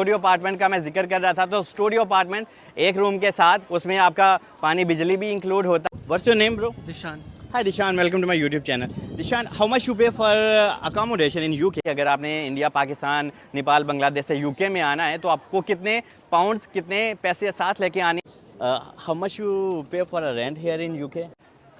Studio apartment का मैं जिक्र कर रहा था, तो स्टूडियो अपार्टमेंट एक रूम के साथ उसमें आपका पानी बिजली भी इंक्लूड होता है। What's your name bro? Dishan. Hi Dishan, welcome to my YouTube channel. Dishan, how much you pay for accommodation in UK? अगर आपने इंडिया, पाकिस्तान, नेपाल, बांग्लादेश से यूके में आना है तो आपको कितने पाउंड्स, कितने पैसे साथ लेके आने? How much you pay for a rent here in UK?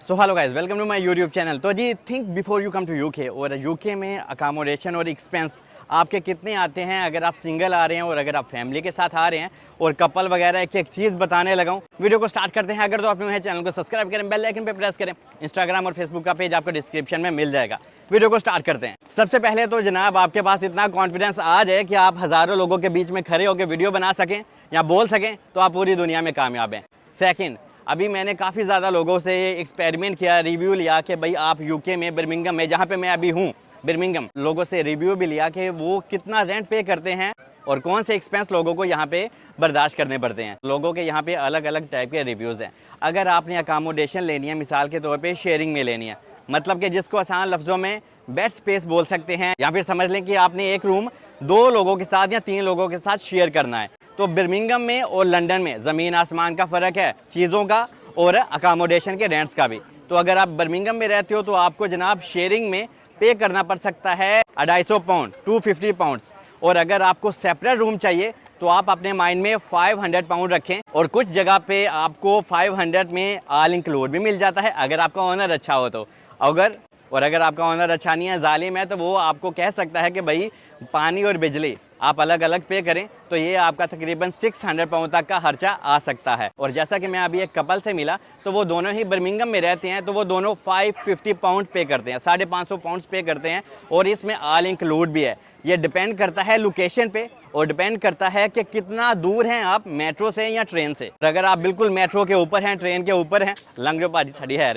So hello guys, welcome to my YouTube channel. तो जी, think before you come to UK, और यूके में अकोमोडेशन और एक्सपेंस आपके कितने आते हैं अगर आप सिंगल आ रहे हैं और अगर आप फैमिली के साथ आ रहे हैं, और कपल वगैरह एक एक चीज़ बताने लगा हूँ। वीडियो को स्टार्ट करते हैं। अगर तो आप न्यू हैं, चैनल को सब्सक्राइब करें, बेल आइकन पे प्रेस करें। इंस्टाग्राम और फेसबुक का पेज आपको डिस्क्रिप्शन में मिल जाएगा। वीडियो को स्टार्ट करते हैं। सबसे पहले तो जनाब, आपके पास इतना कॉन्फिडेंस आ जाए कि आप हज़ारों लोगों के बीच में खड़े होकर वीडियो बना सकें या बोल सकें, तो आप पूरी दुनिया में कामयाब हैं। सेकेंड, अभी मैंने काफ़ी ज़्यादा लोगों से एक्सपेरिमेंट किया, रिव्यू लिया कि भाई आप यूके में बर्मिंघम में, जहाँ पे मैं अभी हूँ, बर्मिंघम, लोगों से रिव्यू भी लिया कि वो कितना रेंट पे करते हैं और कौन से एक्सपेंस लोगों को यहाँ पे बर्दाश्त करने पड़ते हैं। लोगों के यहाँ पे अलग अलग टाइप के रिव्यूज़ हैं। अगर आपने अकोमोडेशन लेनी है, मिसाल के तौर पे शेयरिंग में लेनी है, मतलब कि जिसको आसान लफ्ज़ों में बेड स्पेस बोल सकते हैं, या फिर समझ लें कि आपने एक रूम 2 लोगों के साथ या 3 लोगों के साथ शेयर करना है, तो बर्मिंघम में और लंदन में ज़मीन आसमान का फ़र्क है, चीज़ों का और अकोमोडेशन के रेंट्स का भी। तो अगर आप बर्मिंघम में रहते हो तो आपको जनाब शेयरिंग में पे करना पड़ सकता है 250 पाउंड, 250 पाउंड्स। और अगर आपको सेपरेट रूम चाहिए तो आप अपने माइंड में 500 पाउंड रखें, और कुछ जगह पे आपको 500 में ऑल इंक्लूड भी मिल जाता है अगर आपका ओनर अच्छा हो तो। अगर आपका ओनर अच्छा नहीं है, जालिम है, तो वो आपको कह सकता है कि भाई पानी और बिजली आप अलग अलग पे करें, तो ये आपका तकरीबन 600 पाउंड तक का खर्चा आ सकता है। और जैसा कि मैं अभी एक कपल से मिला, तो वो दोनों ही बर्मिंघम में रहते हैं, तो वो दोनों 550 पाउंड पे करते हैं, 550 पाउंड पे करते हैं, और इसमें ऑल इंक्लूड भी है। ये डिपेंड करता है लोकेशन पे, और डिपेंड करता है कि कितना दूर हैं आप मेट्रो से या ट्रेन से। अगर आप बिल्कुल मेट्रो के ऊपर हैं, ट्रेन के ऊपर हैं, लंग जो पाजी छड़ी है,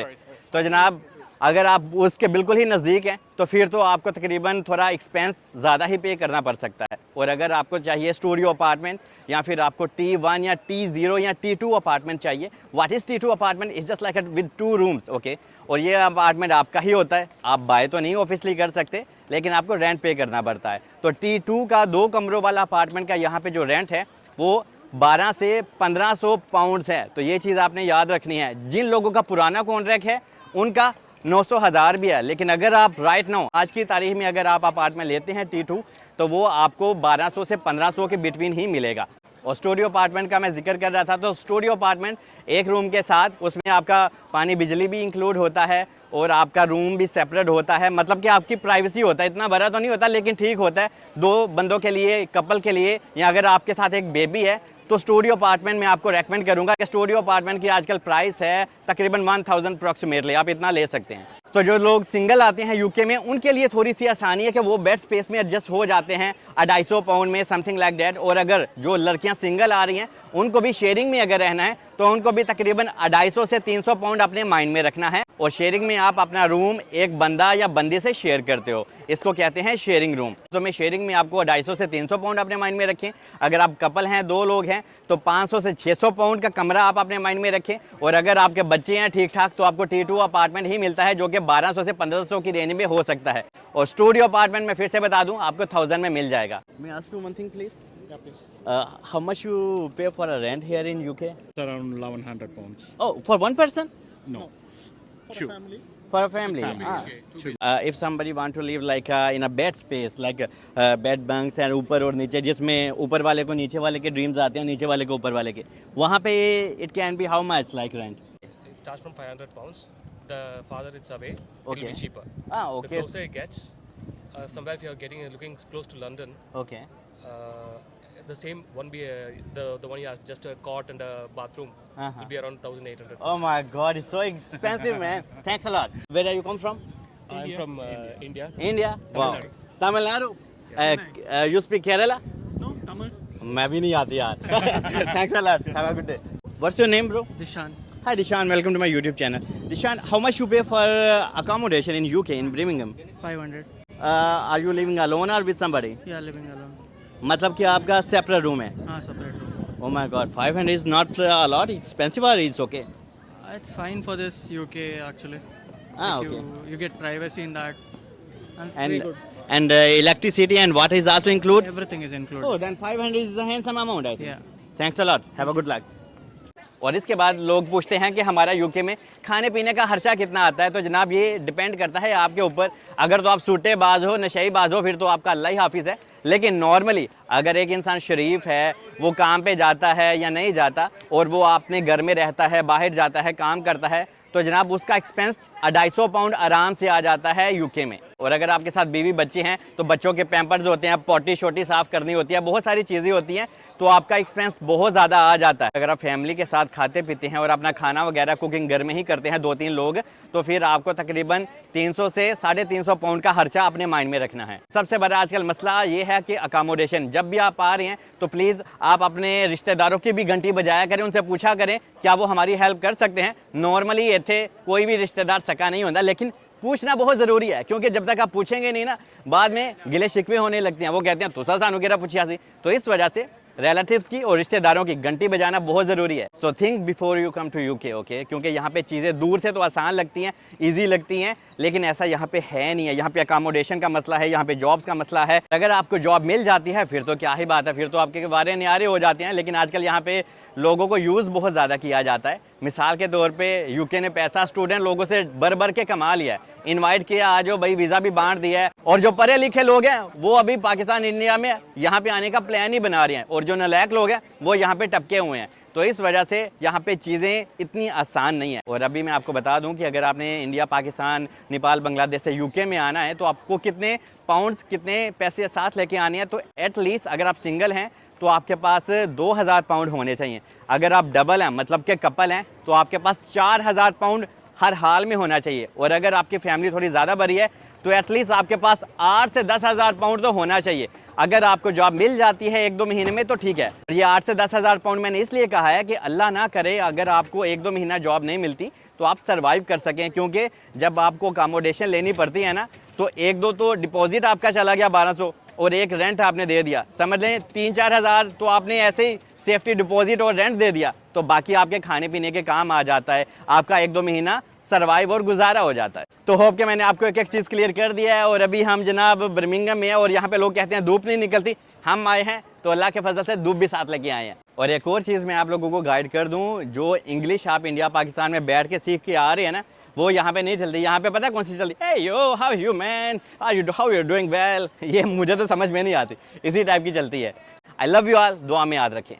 तो जनाब अगर आप उसके बिल्कुल ही नज़दीक हैं तो फिर तो आपको तकरीबन थोड़ा एक्सपेंस ज़्यादा ही पे करना पड़ सकता है। और अगर आपको चाहिए स्टूडियो अपार्टमेंट, या फिर आपको T1 या T0 या T2 अपार्टमेंट चाहिए, what is T2 apartment? Is just like with 2 rooms, okay. और ये अपार्टमेंट आपका ही होता है, आप बाय तो नहीं ऑफिसली कर सकते, लेकिन आपको रेंट पे करना पड़ता है। तो T2 का 2 कमरों वाला अपार्टमेंट का यहाँ पे जो रेंट है वो 12 से 1500 पाउंड्स है। तो ये चीज़ आपने याद रखनी है। जिन लोगों का पुराना कॉन्ट्रैक्ट है उनका 900 हज़ार भी है, लेकिन अगर आप राइट नाउ आज की तारीख में अगर आप अपार्टमेंट लेते हैं T2, तो वो आपको 1200 से 1500 के बिटवीन ही मिलेगा। और स्टूडियो अपार्टमेंट का मैं जिक्र कर रहा था, तो स्टूडियो अपार्टमेंट एक रूम के साथ उसमें आपका पानी बिजली भी इंक्लूड होता है, और आपका रूम भी सेपरेट होता है, मतलब कि आपकी प्राइवेसी होता है। इतना बड़ा तो नहीं होता, लेकिन ठीक होता है 2 बंदों के लिए, कपल के लिए, या अगर आपके साथ एक बेबी है तो स्टूडियो अपार्टमेंट में आपको रेकमेंड करूंगा कि स्टूडियो अपार्टमेंट की आजकल प्राइस है तकरीबन 1000 अप्रॉक्सीमेटली, आप इतना ले सकते हैं। तो जो लोग सिंगल आते हैं यूके में, उनके लिए थोड़ी सी आसानी है कि वो बेड स्पेस में एडजस्ट हो जाते हैं 250 पाउंड में, समथिंग लाइक दैट। और अगर जो लड़कियां सिंगल आ रही हैं उनको भी शेयरिंग में अगर रहना है तो उनको भी तकरीबन 250 से 300 पाउंड अपने माइंड में रखना है। और शेयरिंग में आप अपना रूम एक बंदा या बंदी से शेयर करते हो, इसको कहते हैं शेयरिंग रूम। तो मैं शेयरिंग में आपको 250 से 300 पाउंड अपने माइंड में रखें। अगर आप कपल हैं, 2 लोग हैं, तो 500 से 600 पाउंड का कमरा आप अपने माइंड में रखें। और अगर आपके बच्चे हैं ठीक ठाक, तो आपको T2 अपार्टमेंट ही मिलता है, जो कि 1200 से 1500 की रेंज में हो सकता है। और स्टूडियो अपार्टमेंट में फिर से बता दूं, आपको 1000 में मिल जाएगा। मैं ask you one thing please, how much you pay for a rent here in UK? Around 1100 pounds. Oh, for one person? No. For a family. For a family. If somebody want to live like in a bed space, like bed bunks and ऊपर और नीचे, जिसमें ऊपर वाले को नीचे वाले के ड्रीम्स आते हैं, नीचे वाले को ऊपर वाले के, वहाँ पे it can be how much like rent? It starts from 500 pounds. The farther it's away, Okay. it'll be cheaper. Okay. The closer it gets, somewhere if you're looking close to London, Okay. the same won't be the one you asked, just a cot and a bathroom, will be around 1800. Oh my God, it's so expensive, man. Thanks a lot. Where are you come from? I'm from India. India. Wow. Nadu. Tamil Nadu. You speak Kerala? No, Tamil. मैं भी नहीं आती यार. Thanks a lot. Have a good day. What's your name, bro? Dishan. Hi Dishan, welcome to my YouTube channel. Dishan, how much you pay for accommodation in UK, in Birmingham? 500. Are you living alone or with somebody? Yeah, living alone. मतलब कि आपका separate room है? हाँ, separate room. Oh my God, 500 is not a lot expensive, or it's okay? It's fine for this UK actually. Ah, Like okay. You get privacy in that, and it's And very good. And electricity and water is also included? Everything is included. Oh, then 500 is a handsome amount, I think. Yeah. Thanks a lot. Have a good luck. और इसके बाद लोग पूछते हैं कि हमारा UK में खाने पीने का खर्चा कितना आता है, तो जनाब ये डिपेंड करता है आपके ऊपर। अगर तो आप सूटेबाज हो, नशेईबाज हो, फिर तो आपका अल्लाह ही हाफिज़ है। लेकिन नॉर्मली अगर एक इंसान शरीफ है, वो काम पे जाता है या नहीं जाता, और वो अपने घर में रहता है, बाहर जाता है, काम करता है, तो जनाब उसका एक्सपेंस 250 पाउंड आराम से आ जाता है यूके में। और अगर आपके साथ बीवी बच्चे हैं तो बच्चों के पैम्पर्स होते हैं, पोटी शोटी साफ़ करनी होती है, बहुत सारी चीज़ें होती हैं, तो आपका एक्सपेंस बहुत ज़्यादा आ जाता है। अगर आप फैमिली के साथ खाते पीते हैं और अपना खाना वगैरह कुकिंग घर में ही करते हैं 2-3 लोग, तो फिर आपको तकरीबन 300 से 350 पाउंड का खर्चा अपने माइंड में रखना है। सबसे बड़ा आजकल मसला ये है कि अकामोडेशन, जब भी आप आ रहे हैं तो प्लीज़ आप अपने रिश्तेदारों की भी घंटी बजाया करें, उनसे पूछा करें क्या वो हमारी हेल्प कर सकते हैं। नॉर्मली इतने कोई भी रिश्तेदार सका नहीं होता, लेकिन पूछना बहुत ज़रूरी है, क्योंकि जब तक आप पूछेंगे नहीं ना, बाद में गिले शिकवे होने लगते हैं। वो कहते हैं तुसा सानू केरा पूछिया सी। तो इस वजह से रिलेटिव्स की और रिश्तेदारों की घंटी बजाना बहुत ज़रूरी है। So think before you come to UK, okay, क्योंकि यहाँ पे चीज़ें दूर से तो आसान लगती हैं, ईजी लगती हैं, लेकिन ऐसा यहाँ पे है नहीं है। यहाँ पे अकामोडेशन का मसला है, यहाँ पे जॉब्स का मसला है। अगर आपको जॉब मिल जाती है फिर तो क्या ही बात है, फिर तो आपके वारे न्यारे हो जाते हैं। लेकिन आजकल यहाँ पे लोगों को यूज़ बहुत ज़्यादा किया जाता है। मिसाल के तौर पे यूके ने पैसा स्टूडेंट लोगों से भर भर के कमा लिया है, इनवाइट किया, आ जाओ भाई, वीज़ा भी बांट दिया है। और जो पढ़े लिखे लोग हैं वो अभी पाकिस्तान इंडिया में यहाँ पे आने का प्लान ही बना रहे हैं, और जो नालायक लोग हैं वो यहाँ पे टपके हुए हैं। तो इस वजह से यहाँ पे चीज़ें इतनी आसान नहीं है। और अभी मैं आपको बता दूं कि अगर आपने इंडिया, पाकिस्तान, नेपाल, बांग्लादेश से यूके में आना है तो आपको कितने पाउंड्स, कितने पैसे साथ लेके आने हैं। तो एटलीस्ट अगर आप सिंगल हैं तो आपके पास 2000 पाउंड होने चाहिए। अगर आप डबल हैं, मतलब के कपल हैं, तो आपके पास 4000 पाउंड हर हाल में होना चाहिए। और अगर आपकी फैमिली थोड़ी ज़्यादा बड़ी है तो एटलीस्ट आपके पास 8 से 10,000 पाउंड तो होना चाहिए। अगर आपको जॉब मिल जाती है 1-2 महीने में तो ठीक है। ये 8 से 10,000 पाउंड मैंने इसलिए कहा है कि अल्लाह ना करे अगर आपको 1-2 महीना जॉब नहीं मिलती तो आप सर्वाइव कर सकें, क्योंकि जब आपको अकामोडेशन लेनी पड़ती है ना, तो 1-2 तो डिपॉजिट आपका चला गया 1200, और एक रेंट आपने दे दिया, समझ लें 3-4 हज़ार तो आपने ऐसे ही सेफ्टी डिपॉजिट और रेंट दे दिया, तो बाकी आपके खाने पीने के काम आ जाता है, आपका 1-2 महीना सर्वाइव और गुजारा हो जाता है। तो होप कि मैंने आपको एक एक चीज़ क्लियर कर दिया है। और अभी हम जनाब बर्मिंघम में है, और यहाँ पे लोग कहते हैं धूप नहीं निकलती, हम आए हैं तो अल्लाह के फजल से धूप भी साथ लेके आए हैं। और एक और चीज़ मैं आप लोगों को गाइड कर दूँ, जो इंग्लिश आप इंडिया पाकिस्तान में बैठ के सीख के आ रहे हैं ना, वो यहाँ पे नहीं चलती। यहाँ पे पता है कौन सी चलती? Hey yo, how you man, how you doing well, ये मुझे तो समझ में नहीं आती, इसी टाइप की चलती है। आई लव यू ऑल, दुआ में याद रखें।